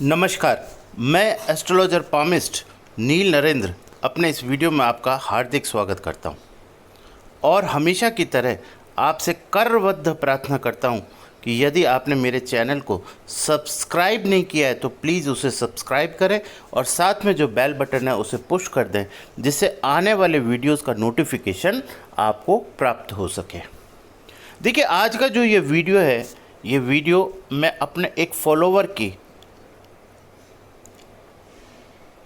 नमस्कार, मैं astrologer palmist नील नरेंद्र अपने इस वीडियो में आपका हार्दिक स्वागत करता हूं और हमेशा की तरह आपसे करबद्ध प्रार्थना करता हूं कि यदि आपने मेरे चैनल को सब्सक्राइब नहीं किया है तो प्लीज़ उसे सब्सक्राइब करें और साथ में जो बेल बटन है उसे पुश कर दें, जिससे आने वाले वीडियोस का नोटिफिकेशन आपको प्राप्त हो सके। देखिए, आज का जो ये वीडियो है, ये वीडियो मैं अपने एक फॉलोवर की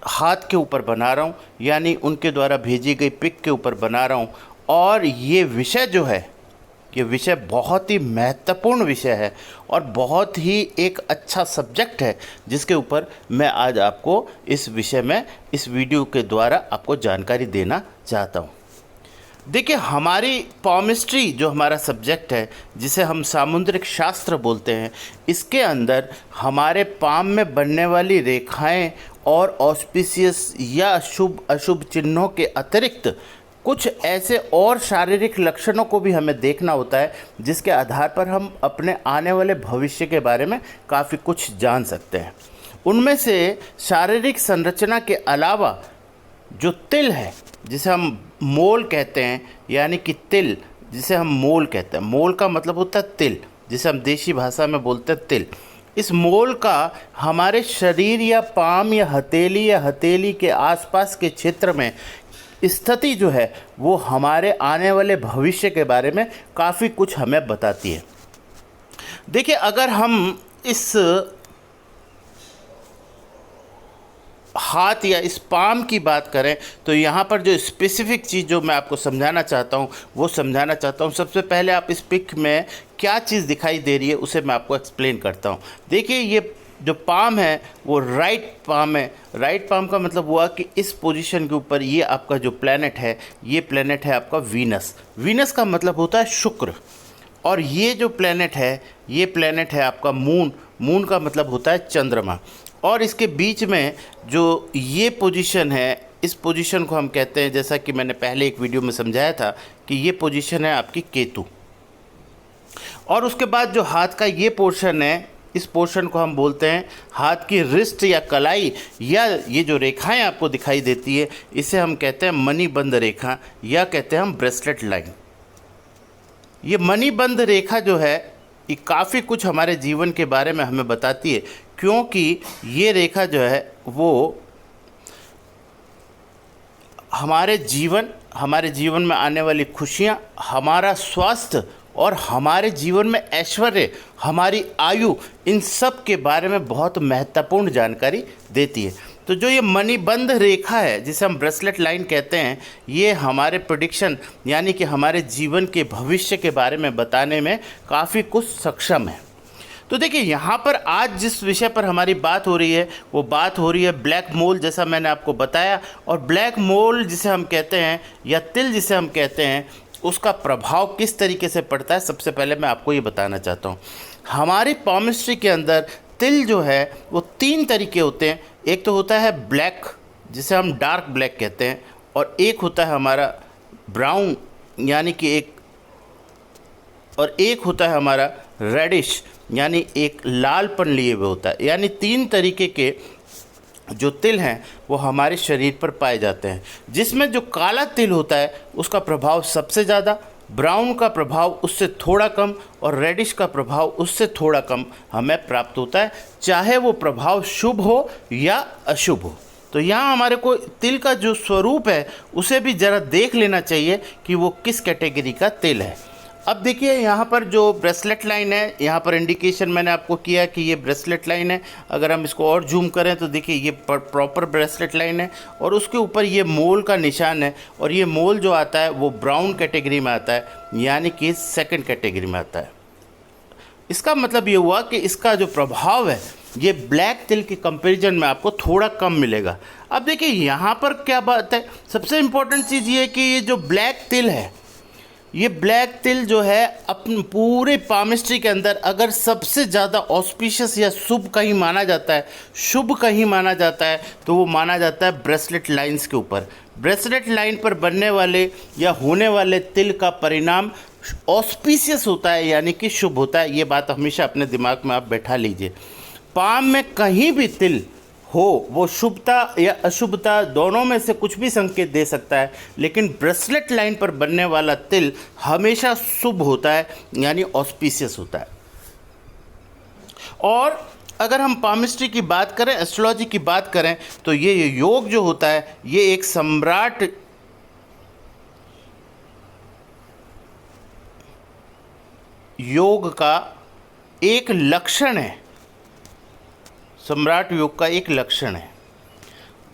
हाथ के ऊपर बना रहा हूँ, यानी उनके द्वारा भेजी गई पिक के ऊपर बना रहा हूँ। और ये विषय जो है, ये विषय बहुत ही महत्वपूर्ण विषय है और बहुत ही एक अच्छा सब्जेक्ट है, जिसके ऊपर मैं आज आपको इस विषय में इस वीडियो के द्वारा आपको जानकारी देना चाहता हूँ। देखिए, हमारी पॉमिस्ट्री जो हमारा सब्जेक्ट है, जिसे हम सामुद्रिक शास्त्र बोलते हैं, इसके अंदर हमारे पाम में बनने वाली रेखाएं और ऑस्पिशियस या शुभ अशुभ चिन्हों के अतिरिक्त कुछ ऐसे और शारीरिक लक्षणों को भी हमें देखना होता है, जिसके आधार पर हम अपने आने वाले भविष्य के बारे में काफ़ी कुछ जान सकते हैं। उनमें से शारीरिक संरचना के अलावा जो तिल है, जिसे हम मोल कहते हैं, यानी कि तिल जिसे हम मोल कहते हैं, मोल का मतलब होता है तिल, जिसे हम देशी भाषा में बोलते हैं तिल। इस मोल का हमारे शरीर या पाम या हथेली के आसपास के क्षेत्र में स्थिति जो है, वो हमारे आने वाले भविष्य के बारे में काफ़ी कुछ हमें बताती है। देखिए, अगर हम इस हाथ या इस पाम की बात करें तो यहाँ पर जो स्पेसिफिक चीज़ जो मैं आपको समझाना चाहता हूँ वो समझाना चाहता हूँ। सबसे पहले आप इस पिक में क्या चीज़ दिखाई दे रही है उसे मैं आपको एक्सप्लेन करता हूँ। देखिए, ये जो पाम है वो राइट पाम है। राइट पाम का मतलब हुआ कि इस पोजीशन के ऊपर ये आपका जो प्लैनेट है, ये प्लैनेट है आपका वीनस। वीनस का मतलब होता है शुक्र। और ये जो प्लैनेट है, ये प्लैनेट है आपका मून। मून का मतलब होता है चंद्रमा। और इसके बीच में जो ये पोजीशन है, इस पोजीशन को हम कहते हैं, जैसा कि मैंने पहले एक वीडियो में समझाया था, कि ये पोजीशन है आपकी केतु। और उसके बाद जो हाथ का ये पोर्शन है, इस पोर्शन को हम बोलते हैं हाथ की रिस्ट या कलाई, या ये जो रेखाएं आपको दिखाई देती है, इसे हम कहते हैं मणिबंध रेखा, या कहते हैं हम ब्रेसलेट लाइन। ये मणिबंध रेखा जो है, ये काफ़ी कुछ हमारे जीवन के बारे में हमें बताती है, क्योंकि ये रेखा जो है वो हमारे जीवन में आने वाली खुशियाँ, हमारा स्वास्थ्य और हमारे जीवन में ऐश्वर्य, हमारी आयु, इन सब के बारे में बहुत महत्वपूर्ण जानकारी देती है। तो जो ये मणिबंध रेखा है, जिसे हम ब्रेसलेट लाइन कहते हैं, ये हमारे प्रेडिक्शन यानी कि हमारे जीवन के भविष्य के बारे में बताने में काफ़ी कुछ सक्षम है। तो देखिए, यहाँ पर आज जिस विषय पर हमारी बात हो रही है, वो बात हो रही है ब्लैक मोल, जैसा मैंने आपको बताया। और ब्लैक मोल जिसे हम कहते हैं, या तिल जिसे हम कहते हैं, उसका प्रभाव किस तरीके से पड़ता है, सबसे पहले मैं आपको ये बताना चाहता हूँ। हमारी पॉमिस्ट्री के अंदर तिल जो है वो 3 तरीके होते हैं। एक तो होता है ब्लैक, जिसे हम डार्क ब्लैक कहते हैं, और एक होता है हमारा ब्राउन, यानी कि एक होता है हमारा रेडिश, यानी एक लालपन लिए हुए होता है। यानी 3 तरीके के जो तिल हैं वो हमारे शरीर पर पाए जाते हैं, जिसमें जो काला तिल होता है उसका प्रभाव सबसे ज़्यादा, ब्राउन का प्रभाव उससे थोड़ा कम और रेडिश का प्रभाव उससे थोड़ा कम हमें प्राप्त होता है, चाहे वो प्रभाव शुभ हो या अशुभ हो। तो यहाँ हमारे को तिल का जो स्वरूप है उसे भी ज़रा देख लेना चाहिए कि वो किस कैटेगरी का तिल है। अब देखिए, यहाँ पर जो ब्रेसलेट लाइन है, यहाँ पर इंडिकेशन मैंने आपको किया कि ये ब्रेसलेट लाइन है। अगर हम इसको और जूम करें तो देखिए, ये प्रॉपर ब्रेसलेट लाइन है और उसके ऊपर ये मोल का निशान है। और ये मोल जो आता है वो ब्राउन कैटेगरी में आता है, यानी कि 2nd कैटेगरी में आता है। इसका मतलब ये हुआ कि इसका जो प्रभाव है ये ब्लैक तिल के कंपैरिजन में आपको थोड़ा कम मिलेगा। अब देखिए, यहाँ पर क्या बात है, सबसे इम्पोर्टेंट चीज़ ये है कि ये जो ब्लैक तिल है, ये ब्लैक तिल जो है अपने पूरे पामिस्ट्री के अंदर अगर सबसे ज़्यादा ऑस्पिशियस या शुभ कहीं माना जाता है, शुभ कहीं माना जाता है, तो वो माना जाता है ब्रेसलेट लाइंस के ऊपर। ब्रेसलेट लाइन पर बनने वाले या होने वाले तिल का परिणाम ऑस्पिशियस होता है, यानी कि शुभ होता है। ये बात हमेशा अपने दिमाग में आप बैठा लीजिए। पाम में कहीं भी तिल हो वो शुभता या अशुभता दोनों में से कुछ भी संकेत दे सकता है, लेकिन ब्रेसलेट लाइन पर बनने वाला तिल हमेशा शुभ होता है, यानी ऑस्पिशियस होता है। और अगर हम पामिस्ट्री की बात करें, एस्ट्रोलॉजी की बात करें, तो ये योग जो होता है ये एक सम्राट योग का एक लक्षण है, सम्राट योग का एक लक्षण है।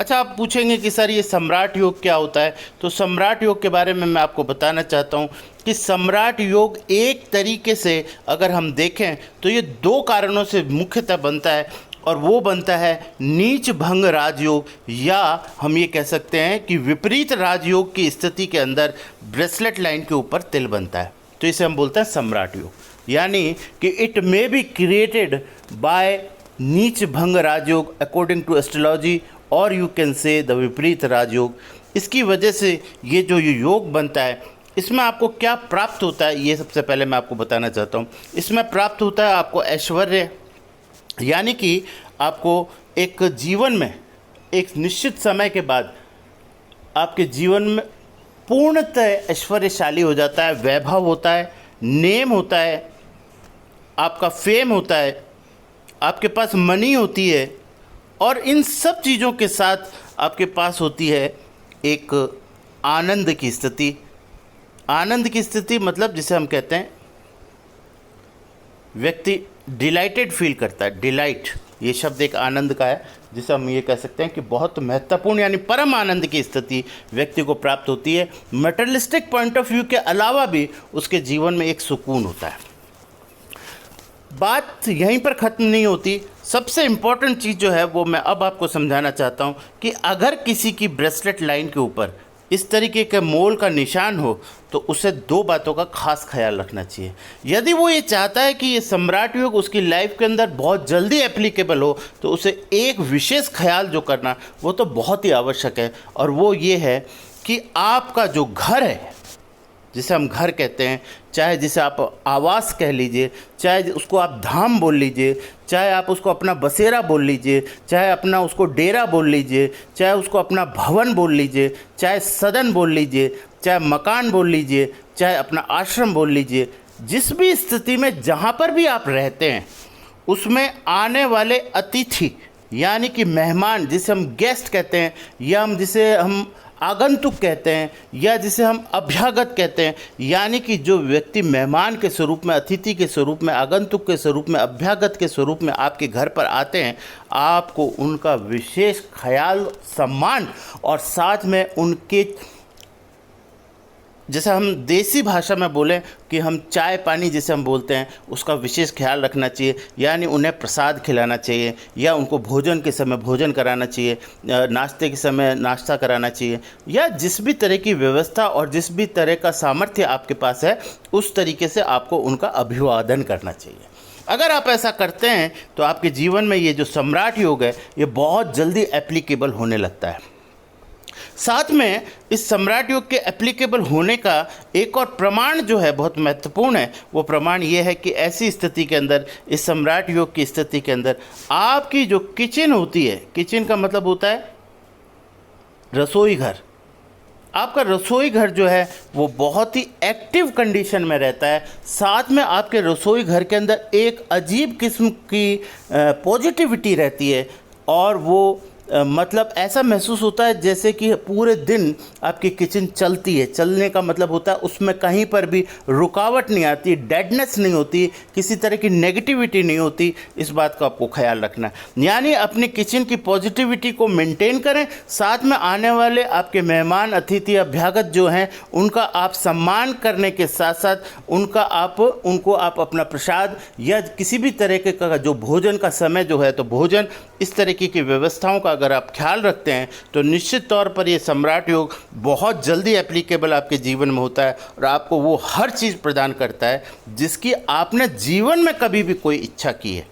अच्छा, आप पूछेंगे कि सर ये सम्राट योग क्या होता है, तो सम्राट योग के बारे में मैं आपको बताना चाहता हूँ कि सम्राट योग एक तरीके से अगर हम देखें तो ये दो कारणों से मुख्यतः बनता है, और वो बनता है नीच भंग राजयोग, या हम ये कह सकते हैं कि विपरीत राजयोग की स्थिति के अंदर ब्रेसलेट लाइन के ऊपर तिल बनता है, तो इसे हम बोलते हैं सम्राट योग। यानी कि it may be created by नीच भंग राजयोग अकॉर्डिंग टू एस्ट्रोलॉजी, और यू कैन से द विपरीत राजयोग। इसकी वजह से ये जो योग बनता है इसमें आपको क्या प्राप्त होता है, ये सबसे पहले मैं आपको बताना चाहता हूँ। इसमें प्राप्त होता है आपको ऐश्वर्य, यानी कि आपको एक जीवन में एक निश्चित समय के बाद आपके जीवन में पूर्णतः ऐश्वर्यशाली हो जाता है, वैभव होता है, नेम होता है, आपका फेम होता है, आपके पास मनी होती है, और इन सब चीज़ों के साथ आपके पास होती है एक आनंद की स्थिति। आनंद की स्थिति मतलब जिसे हम कहते हैं व्यक्ति डिलाइटेड फील करता है। डिलाइट ये शब्द एक आनंद का है, जिसे हम ये कह सकते हैं कि बहुत महत्वपूर्ण यानी परम आनंद की स्थिति व्यक्ति को प्राप्त होती है। मटेरियलिस्टिक पॉइंट ऑफ व्यू के अलावा भी उसके जीवन में एक सुकून होता है। बात यहीं पर ख़त्म नहीं होती। सबसे इम्पॉर्टेंट चीज़ जो है वो मैं अब आपको समझाना चाहता हूँ कि अगर किसी की ब्रेसलेट लाइन के ऊपर इस तरीके के मोल का निशान हो तो उसे दो बातों का खास ख्याल रखना चाहिए। यदि वो ये चाहता है कि ये सम्राट योग उसकी लाइफ के अंदर बहुत जल्दी एप्लीकेबल हो तो उसे एक विशेष ख्याल जो करना वो तो बहुत ही आवश्यक है, और वो ये है कि आपका जो घर है, जिसे हम घर कहते हैं, चाहे जिसे आप आवास कह लीजिए, चाहे उसको आप धाम बोल लीजिए, चाहे आप उसको अपना बसेरा बोल लीजिए, चाहे अपना उसको डेरा बोल लीजिए, चाहे उसको अपना भवन बोल लीजिए, चाहे सदन बोल लीजिए, चाहे मकान बोल लीजिए, चाहे अपना आश्रम बोल लीजिए, जिस भी स्थिति में जहाँ पर भी आप रहते हैं उसमें आने वाले अतिथि यानी कि मेहमान, जिसे हम गेस्ट कहते हैं, या जिसे हम आगंतुक कहते हैं, या जिसे हम अभ्यागत कहते हैं, यानी कि जो व्यक्ति मेहमान के स्वरूप में, अतिथि के स्वरूप में, आगंतुक के स्वरूप में, अभ्यागत के स्वरूप में आपके घर पर आते हैं, आपको उनका विशेष ख्याल, सम्मान और साथ में उनके, जैसे हम देसी भाषा में बोलें कि हम चाय पानी जिसे हम बोलते हैं, उसका विशेष ख्याल रखना चाहिए। यानी उन्हें प्रसाद खिलाना चाहिए, या उनको भोजन के समय भोजन कराना चाहिए, नाश्ते के समय नाश्ता कराना चाहिए, या जिस भी तरह की व्यवस्था और जिस भी तरह का सामर्थ्य आपके पास है उस तरीके से आपको उनका अभिवादन करना चाहिए। अगर आप ऐसा करते हैं तो आपके जीवन में ये जो सम्राट योग है ये बहुत जल्दी एप्लीकेबल होने लगता है। साथ में इस सम्राट योग के एप्लीकेबल होने का एक और प्रमाण जो है बहुत महत्वपूर्ण है, वो प्रमाण ये है कि ऐसी स्थिति के अंदर, इस सम्राट योग की स्थिति के अंदर, आपकी जो किचन होती है, किचन का मतलब होता है रसोई घर, आपका रसोई घर जो है वो बहुत ही एक्टिव कंडीशन में रहता है। साथ में आपके रसोई घर के अंदर एक अजीब किस्म की पॉजिटिविटी रहती है, और वो मतलब ऐसा महसूस होता है जैसे कि पूरे दिन आपकी किचन चलती है। चलने का मतलब होता है उसमें कहीं पर भी रुकावट नहीं आती, डेडनेस नहीं होती, किसी तरह की नेगेटिविटी नहीं होती। इस बात का आपको ख्याल रखना है। यानी अपनी किचन की पॉजिटिविटी को मेंटेन करें, साथ में आने वाले आपके मेहमान, अतिथि, अभ्यागत जो हैं उनका आप सम्मान करने के साथ साथ उनको आप अपना प्रसाद या किसी भी तरीके का जो भोजन का समय जो है तो भोजन, इस तरीके की व्यवस्थाओं का अगर आप ख्याल रखते हैं तो निश्चित तौर पर ये सम्राट योग बहुत जल्दी एप्लीकेबल आपके जीवन में होता है, और आपको वो हर चीज़ प्रदान करता है जिसकी आपने जीवन में कभी भी कोई इच्छा की है।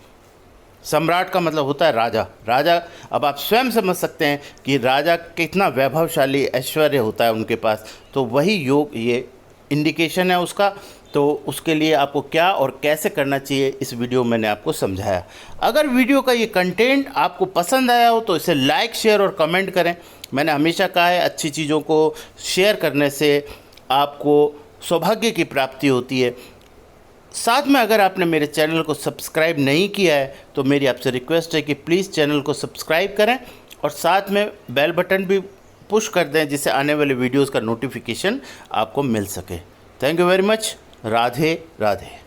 सम्राट का मतलब होता है राजा। राजा, अब आप स्वयं समझ सकते हैं कि राजा कितना वैभवशाली ऐश्वर्य होता है उनके पास, तो वही योग ये इंडिकेशन है उसका। तो उसके लिए आपको क्या और कैसे करना चाहिए इस वीडियो में मैंने आपको समझाया। अगर वीडियो का ये कंटेंट आपको पसंद आया हो तो इसे लाइक, शेयर और कमेंट करें। मैंने हमेशा कहा है अच्छी चीज़ों को शेयर करने से आपको सौभाग्य की प्राप्ति होती है। साथ में अगर आपने मेरे चैनल को सब्सक्राइब नहीं किया है तो मेरी आपसे रिक्वेस्ट है कि प्लीज़ चैनल को सब्सक्राइब करें और साथ में बेल बटन भी पुश कर दें जिससे आने वाले वीडियोस का नोटिफिकेशन आपको मिल सके। Thank you very much. Radhe Radhe.